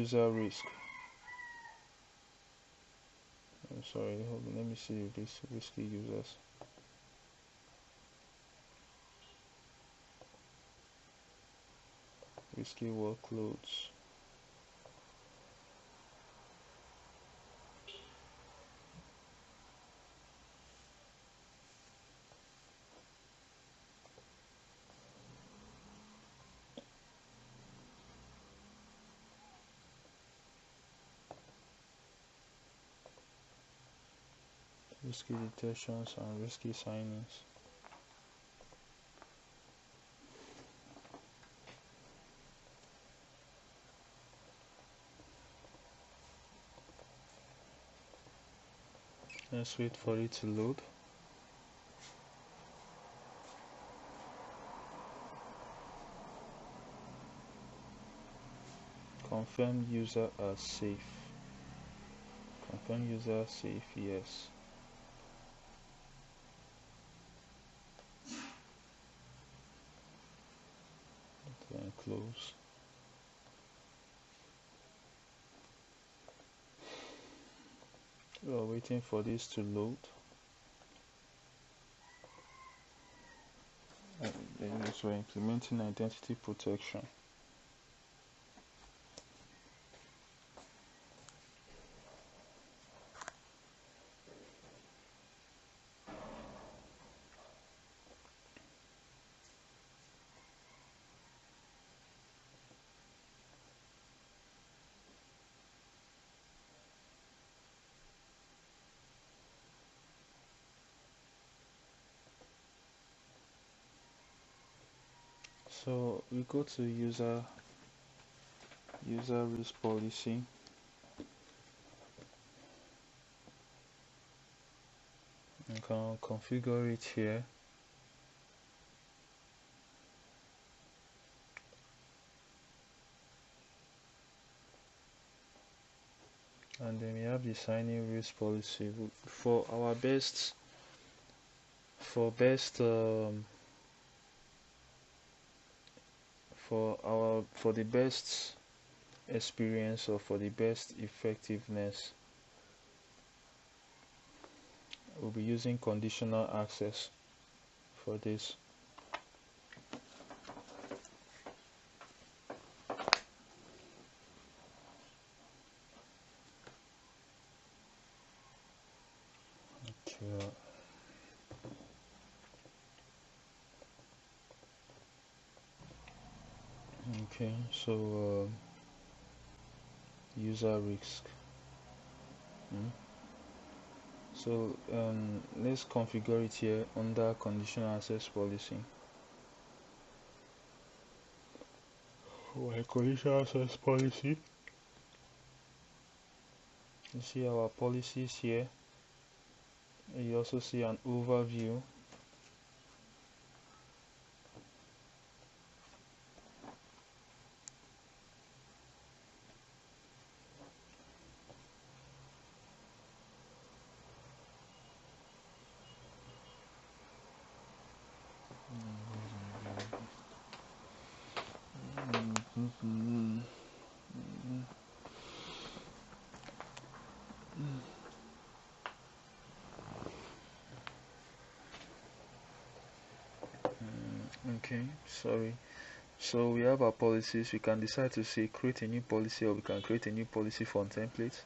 user risk. I'm sorry, hold on, let me see this risky users. Risky workloads. Risky detections and risky signings. Let's wait for it to load. Confirm user as safe. Confirm user safe, yes. Then close. We are waiting for this to load. And then we're implementing identity protection. So we go to user risk policy. You can configure it here. And then we have the signing risk policy for our best for the best experience or for the best effectiveness. We'll be using conditional access for this. Okay, so user risk. So let's configure it here under conditional access policy. Conditional access policy. You see our policies here. You also see an overview. Okay, sorry. So we have our policies. We can decide to say create a new policy, or we can create a new policy from templates.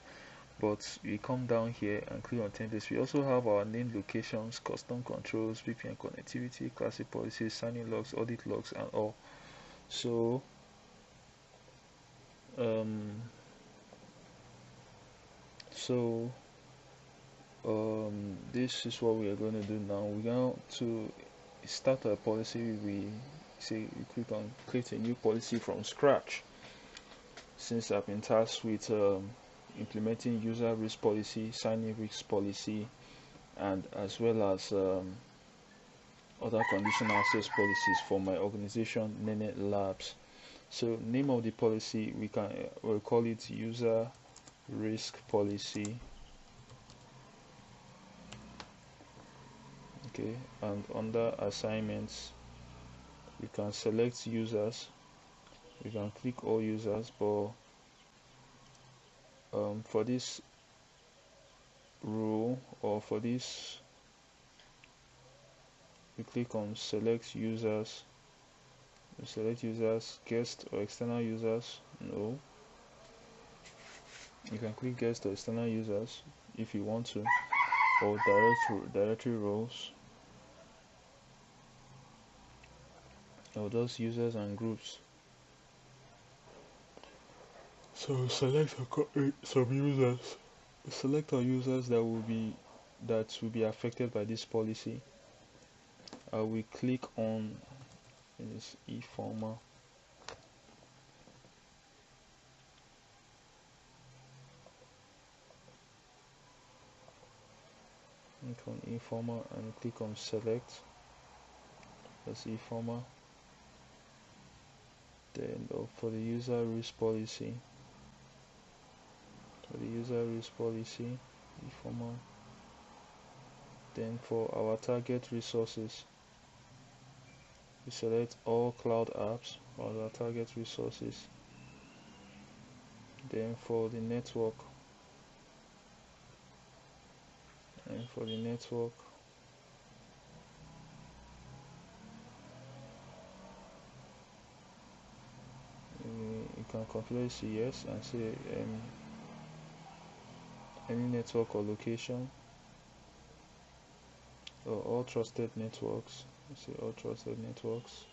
But we come down here and click on templates. We also have our named locations, custom controls, VPN connectivity, classic policies, signing logs, audit logs, and all. So this is what we are going to do now. We're going to start a policy. We click on create a new policy from scratch. Since I've been tasked with implementing user risk policy, signing risk policy, and as well as other conditional access policies for my organization, Nene Labs. So name of the policy, we'll call it user risk policy. Okay, and under assignments, we can select users. We can click all users, but for this rule, or for this, you click on select users. You select users, guest or external users. No, you can click guest or external users if you want to, or directory roles, or those users and groups. So select some users. Select our users that will be affected by this policy. We click on this e-former. Click on e-former and click on select. That's e-former. Then for the user risk policy, e-former. Then for our target resources, we select all cloud apps or our target resources. Then for the network, you can configure yes and say any network or location, or all trusted networks. Say all trusted networks.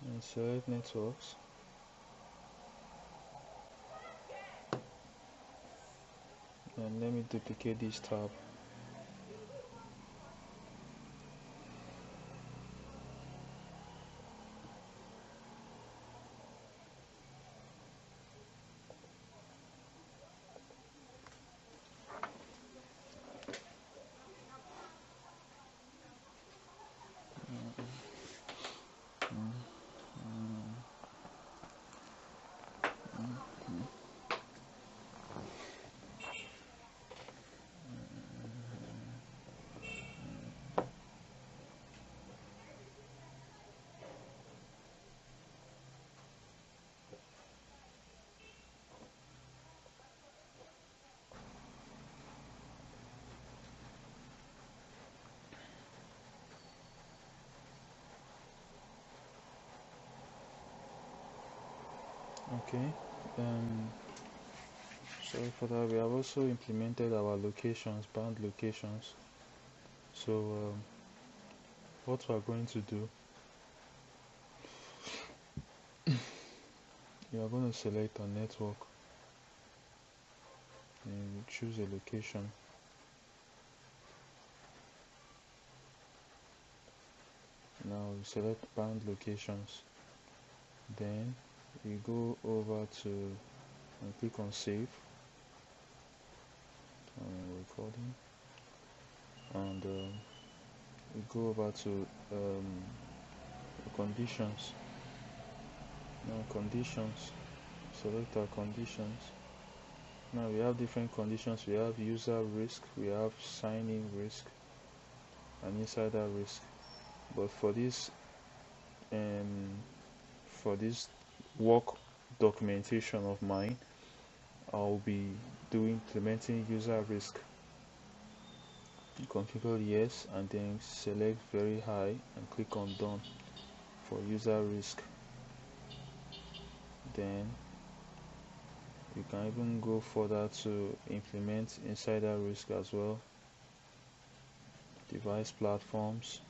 And select networks. And let me duplicate this tab. Okay, sorry for that. We have also implemented our locations, bound locations. So what we are going to do, you are going to select a network and choose a location. Now we select bound locations. Then we go over to and click on save recording, and we go over to conditions. Now conditions, select our conditions. Now we have different conditions. We have user risk, we have sign-in risk, and insider risk. But for this work documentation of mine, I'll be implementing user risk. Configure yes, and then select very high and click on done for user risk. Then you can even go further to implement insider risk as well. Device platforms,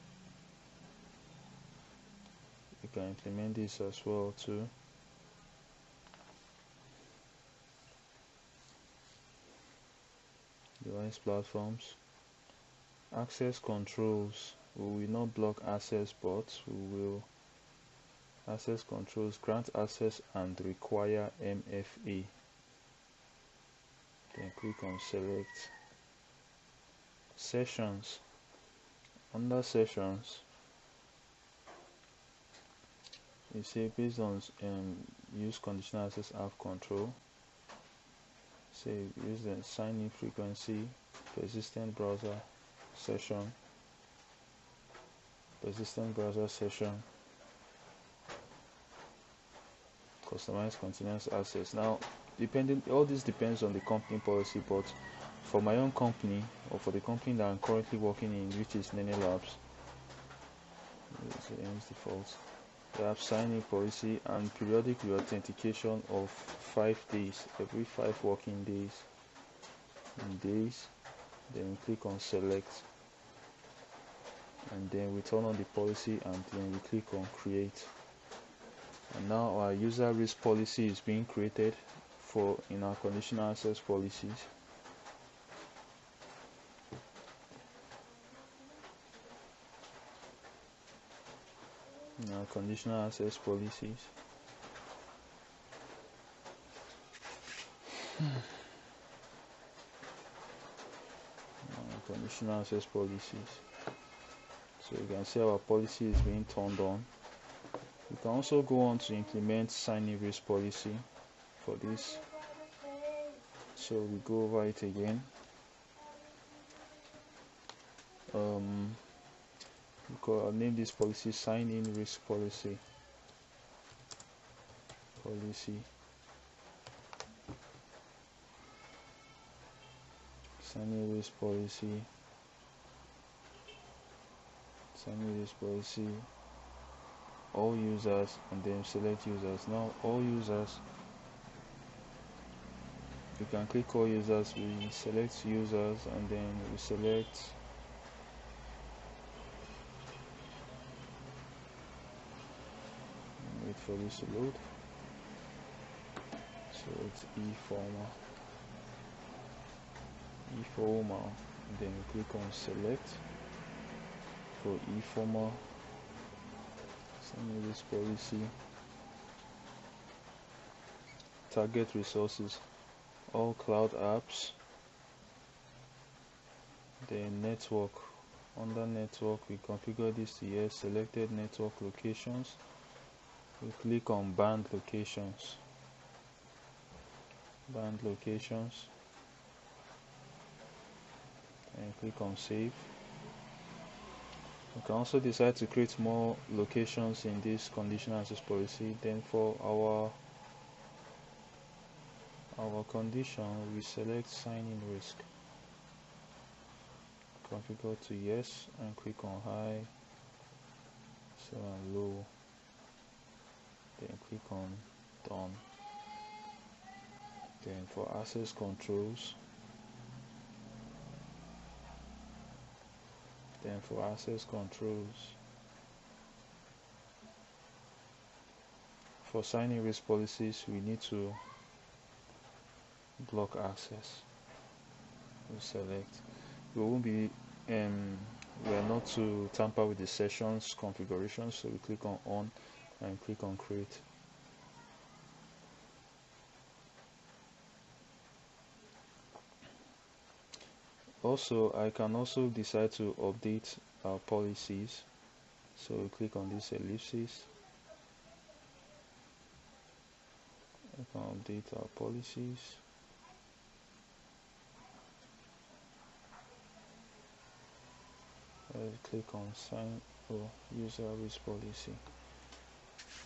you can implement this as well too. Device platforms. Access controls, we will not block access, but we will access controls, grant access and require MFA. Then click on select. Sessions. Under sessions, you say based on use conditional access have control. say use the sign in frequency, persistent browser session, customize continuous access. Now, all this depends on the company policy, but for my own company, or for the company that I'm currently working in, which is Nene Labs, default, we have sign-in policy and periodic authentication of 5 days, every 5 working days. Then click on select, and then we turn on the policy, and then we click on create. And now our user risk policy is being created in our conditional access policies. Conditional access policies. Conditional access policies. So you can see our policy is being turned on. You can also go on to implement sign-in risk policy for this. So we go over it again. I'll name this policy sign-in risk policy. Sign-in risk policy. All users, and then select users. Now all users, you can click all users. We select users, and then we select wait for this to load. So it's e-former, and then we click on select for e-former. Sign-in risk policy. Target resources, all cloud apps. Then network. Under network, we configure this to yes. Selected network locations. We click on banned locations. And click on save. You can also decide to create more locations in this conditional access policy. Then for our condition, we select sign-in risk. Configure to yes, and click on high, so and low. Then click on done. Then for access controls, for sign-in risk policies, we need to block access. We select. We won't be we are not to tamper with the sessions configuration, so we click on and click on create. Also, I can also decide to update our policies, so we click on this ellipsis. I can update our policies. Click on sign or user risk policy.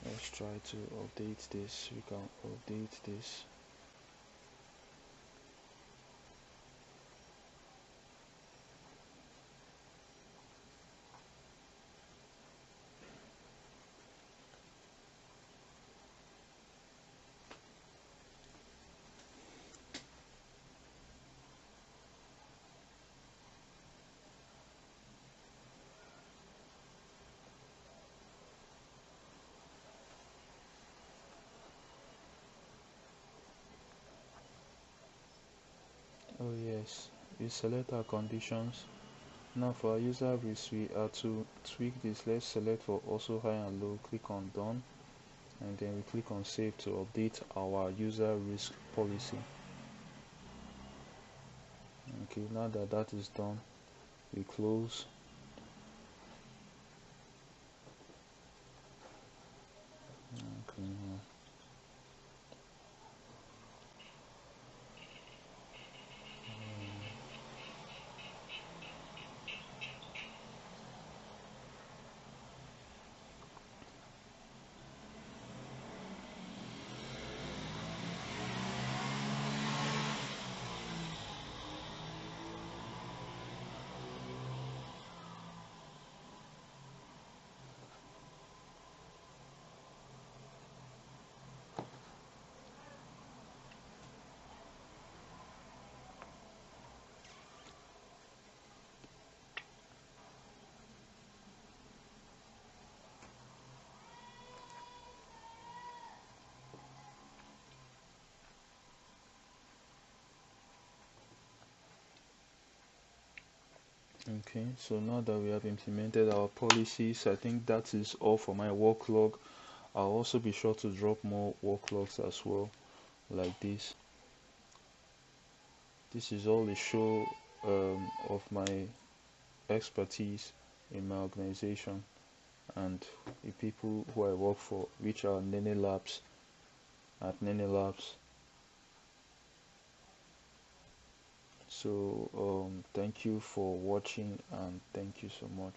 Let's try to update this. We can update this. Oh yes, we select our conditions. Now for our user risk, we are to tweak this. Let's select for also high and low. Click on done, and then we click on save to update our user risk policy. Okay, now that is done, we close. Okay. Okay, so now that we have implemented our policies, I think that is all for my work log. I'll also be sure to drop more work logs as well, like this. This is all a show of my expertise in my organization and the people who I work for, which are Nene Labs at Nene Labs. So thank you for watching and thank you so much.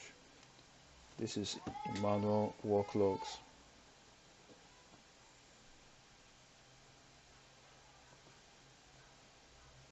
This is Emmanuel Work Logs.